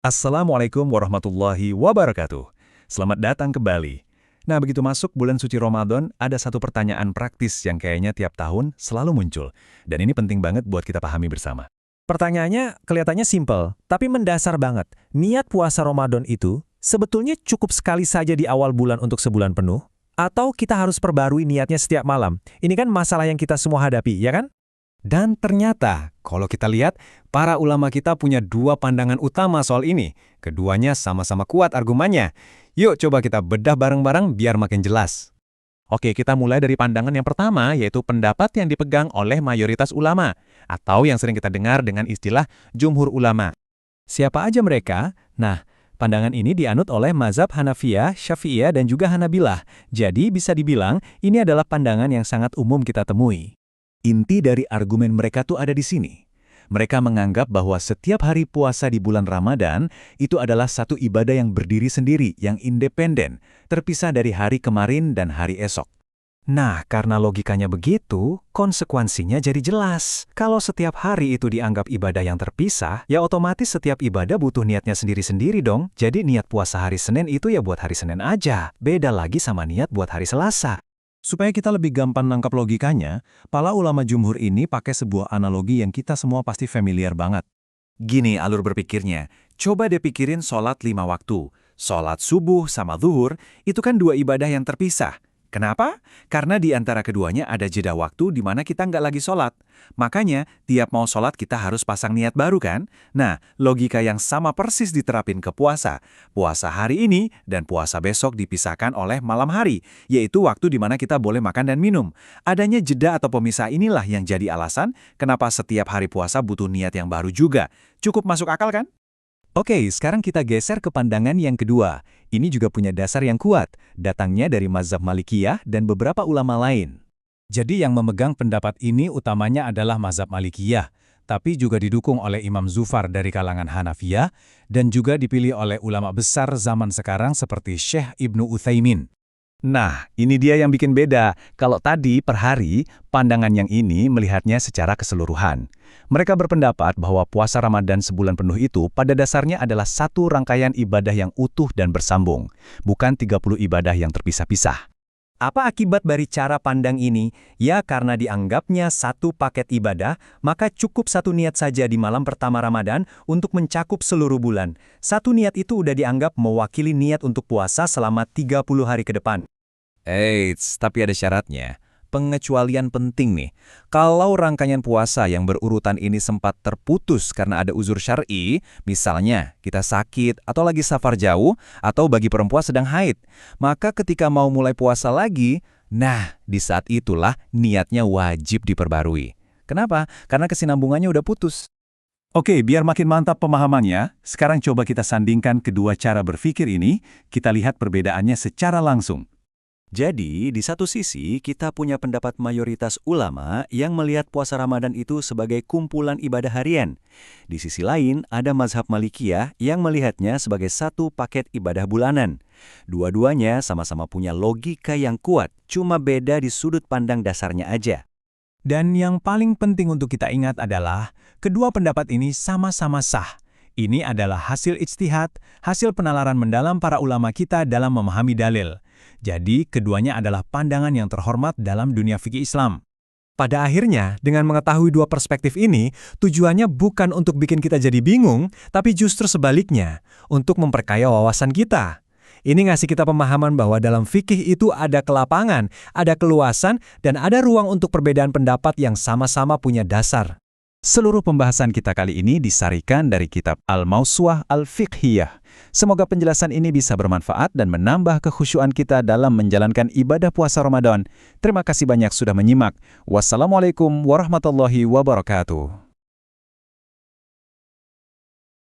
Assalamualaikum warahmatullahi wabarakatuh. Selamat datang kembali. Nah, begitu masuk bulan suci Ramadan, ada satu pertanyaan praktis yang kayaknya tiap tahun selalu muncul. Dan ini penting banget buat kita pahami bersama. Pertanyaannya kelihatannya simpel, tapi mendasar banget. Niat puasa Ramadan itu sebetulnya cukup sekali saja di awal bulan untuk sebulan penuh? Atau kita harus perbarui niatnya setiap malam? Ini kan masalah yang kita semua hadapi, ya kan? Dan ternyata, kalau kita lihat, para ulama kita punya dua pandangan utama soal ini. Keduanya sama-sama kuat argumennya. Yuk coba kita bedah bareng-bareng biar makin jelas. Oke, kita mulai dari pandangan yang pertama, yaitu pendapat yang dipegang oleh mayoritas ulama, atau yang sering kita dengar dengan istilah jumhur ulama. Siapa aja mereka? Nah, pandangan ini dianut oleh mazhab Hanafiyah, Syafi'iyah, dan juga Hanabilah. Jadi bisa dibilang, ini adalah pandangan yang sangat umum kita temui. Inti dari argumen mereka tuh ada di sini. Mereka menganggap bahwa setiap hari puasa di bulan Ramadan itu adalah satu ibadah yang berdiri sendiri, yang independen, terpisah dari hari kemarin dan hari esok. Nah, karena logikanya begitu, konsekuensinya jadi jelas. Kalau setiap hari itu dianggap ibadah yang terpisah, ya otomatis setiap ibadah butuh niatnya sendiri-sendiri dong. Jadi niat puasa hari Senin itu ya buat hari Senin aja. Beda lagi sama niat buat hari Selasa. Supaya kita lebih gampang nangkap logikanya, para ulama jumhur ini pakai sebuah analogi yang kita semua pasti familiar banget. Gini alur berpikirnya, coba deh pikirin sholat 5 waktu. Sholat subuh sama zuhur, itu kan dua ibadah yang terpisah. Kenapa? Karena di antara keduanya ada jeda waktu di mana kita nggak lagi sholat. Makanya, tiap mau sholat kita harus pasang niat baru kan? Nah, logika yang sama persis diterapin ke puasa. Puasa hari ini dan puasa besok dipisahkan oleh malam hari, yaitu waktu di mana kita boleh makan dan minum. Adanya jeda atau pemisah inilah yang jadi alasan kenapa setiap hari puasa butuh niat yang baru juga. Cukup masuk akal kan? Oke, sekarang kita geser ke pandangan yang kedua. Ini juga punya dasar yang kuat, datangnya dari mazhab Malikiyah dan beberapa ulama lain. Jadi yang memegang pendapat ini utamanya adalah mazhab Malikiyah, tapi juga didukung oleh Imam Zufar dari kalangan Hanafiyah, dan juga dipilih oleh ulama besar zaman sekarang seperti Syekh Ibnu Utsaimin. Nah, ini dia yang bikin beda. Kalau tadi per hari, pandangan yang ini melihatnya secara keseluruhan. Mereka berpendapat bahwa puasa Ramadan sebulan penuh itu pada dasarnya adalah satu rangkaian ibadah yang utuh dan bersambung, bukan 30 ibadah yang terpisah-pisah. Apa akibat dari cara pandang ini? Ya karena dianggapnya satu paket ibadah, maka cukup satu niat saja di malam pertama Ramadan untuk mencakup seluruh bulan. Satu niat itu udah dianggap mewakili niat untuk puasa selama 30 hari ke depan. Eits, tapi ada syaratnya. Pengecualian penting nih. Kalau rangkaian puasa yang berurutan ini sempat terputus karena ada uzur syar'i, misalnya kita sakit atau lagi safar jauh, atau bagi perempuan sedang haid, maka ketika mau mulai puasa lagi, nah di saat itulah niatnya wajib diperbarui. Kenapa? Karena kesinambungannya udah putus. Oke, biar makin mantap pemahamannya, sekarang coba kita sandingkan kedua cara berpikir ini, kita lihat perbedaannya secara langsung. Jadi, di satu sisi, kita punya pendapat mayoritas ulama yang melihat puasa Ramadan itu sebagai kumpulan ibadah harian. Di sisi lain, ada mazhab Malikiyah yang melihatnya sebagai satu paket ibadah bulanan. Dua-duanya sama-sama punya logika yang kuat, cuma beda di sudut pandang dasarnya aja. Dan yang paling penting untuk kita ingat adalah, kedua pendapat ini sama-sama sah. Ini adalah hasil ijtihad, hasil penalaran mendalam para ulama kita dalam memahami dalil. Jadi, keduanya adalah pandangan yang terhormat dalam dunia fikih Islam. Pada akhirnya, dengan mengetahui dua perspektif ini, tujuannya bukan untuk bikin kita jadi bingung, tapi justru sebaliknya, untuk memperkaya wawasan kita. Ini ngasih kita pemahaman bahwa dalam fikih itu ada kelapangan, ada keluasan, dan ada ruang untuk perbedaan pendapat yang sama-sama punya dasar. Seluruh pembahasan kita kali ini disarikan dari kitab Al-Mawsu'ah Al-Fiqhiyah. Semoga penjelasan ini bisa bermanfaat dan menambah kekhusyuan kita dalam menjalankan ibadah puasa Ramadan. Terima kasih banyak sudah menyimak. Wassalamualaikum warahmatullahi wabarakatuh.